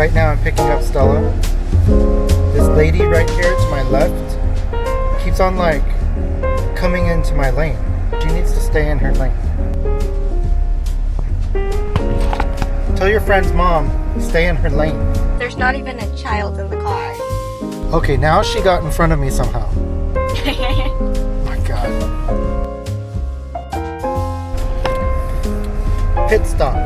right now I'm picking up Stella. This lady right here to my left keeps on like coming into my lane. She needs to stay in her lane. Tell your friend's mom, stay in her lane. There's not even a child in the car. Okay, now she got in front of me somehow. Oh my god. Pit stop.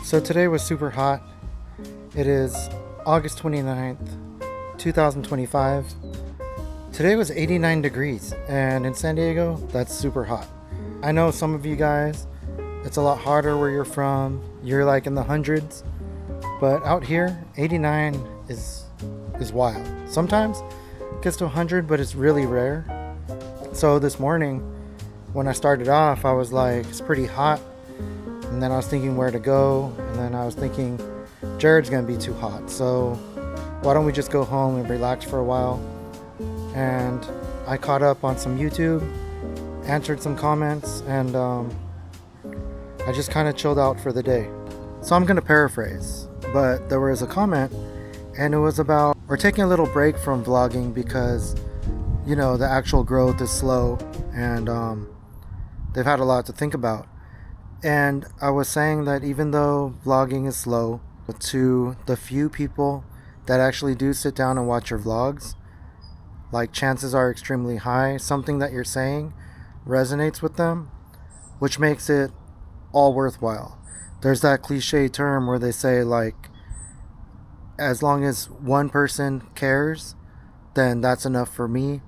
So today was super hot. It is August 29th, 2025. Today was 89 degrees, and in San Diego, that's super hot. I know some of you guys, it's a lot hotter where you're from. You're like in the hundreds, but out here, 89 is wild. Sometimes it gets to 100, but it's really rare. So this morning, when I started off, I was like, it's pretty hot. And then I was thinking where to go, and then I was thinking Jared's gonna be too hot, so why don't we just go home and relax for a while. And I caught up on some YouTube, answered some comments, and I just kind of chilled out for the day. So I'm gonna paraphrase, but there was a comment, and it was about we're taking a little break from vlogging because the actual growth is slow, and they've had a lot to think about. And I was saying that even though vlogging is slow, to the few people that actually do sit down and watch your vlogs, like chances are extremely high something that you're saying resonates with them, which makes it all worthwhile. There's that cliche term where they say like, as long as one person cares, then that's enough for me.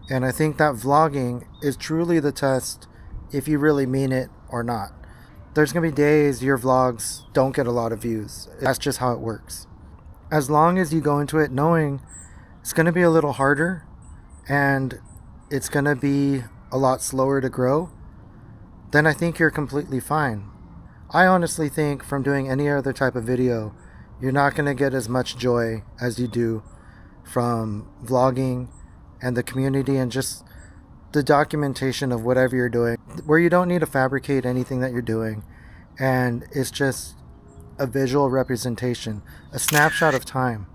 And I think that vlogging is truly the test if you really mean it or not. There's gonna be days your vlogs don't get a lot of views. That's just how it works. As long as you go into it knowing it's gonna be a little harder and it's gonna be a lot slower to grow, then I think you're completely fine. I honestly think from doing any other type of video, you're not gonna get as much joy as you do from vlogging and the community and just the documentation of whatever you're doing, where you don't need to fabricate anything that you're doing, and it's just a visual representation, a snapshot of time.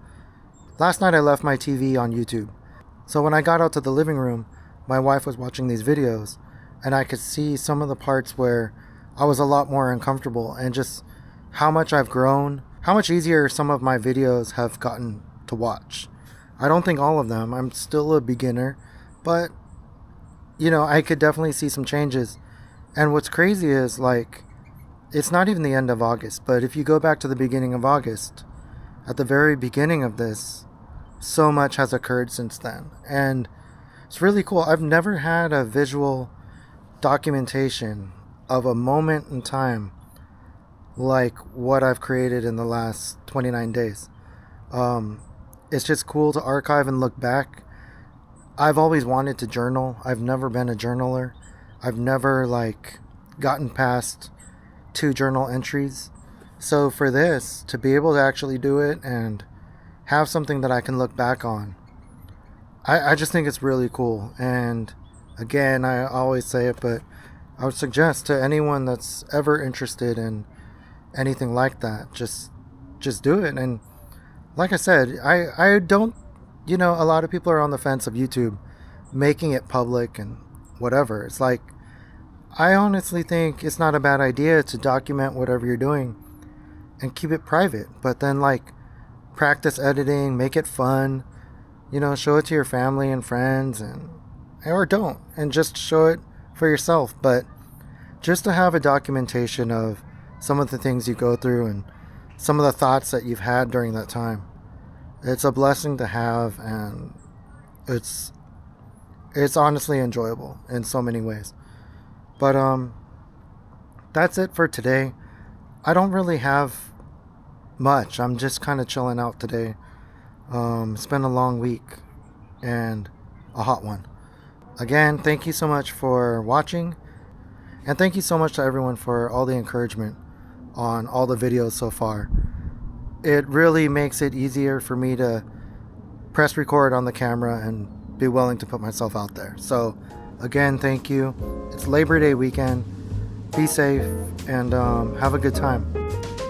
Last night I left my TV on YouTube, so when I got out to the living room, my wife was watching these videos, and I could see some of the parts where I was a lot more uncomfortable, and just how much I've grown, how much easier some of my videos have gotten to watch. I don't think all of them, I'm still a beginner, but I could definitely see some changes. And what's crazy is like, it's not even the end of August, but if you go back to the beginning of August, at the very beginning of this, so much has occurred since then. And it's really cool. I've never had a visual documentation of a moment in time like what I've created in the last 29 days. It's just cool to archive and look back. I've always wanted to journal. I've never been a journaler. I've never gotten past 2 journal entries. So for this, to be able to actually do it and have something that I can look back on, I just think it's really cool. And again, I always say it, but I would suggest to anyone that's ever interested in anything like that, just do it. And like I said, I don't, a lot of people are on the fence of YouTube making it public and whatever. It's like, I honestly think it's not a bad idea to document whatever you're doing and keep it private, but then practice editing, make it fun, show it to your family and friends, or don't, and just show it for yourself. But just to have a documentation of some of the things you go through and some of the thoughts that you've had during that time, it's a blessing to have, and it's honestly enjoyable in so many ways. But that's it for today. I don't really have much. I'm just kind of chilling out today. It's been a long week and a hot one. Again, thank you so much for watching, and thank you so much to everyone for all the encouragement on all the videos so far. It really makes it easier for me to press record on the camera and be willing to put myself out there. So again, thank you. It's Labor Day weekend. Be safe and have a good time.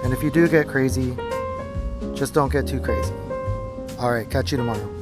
And if you do get crazy, just don't get too crazy. All right, catch you tomorrow.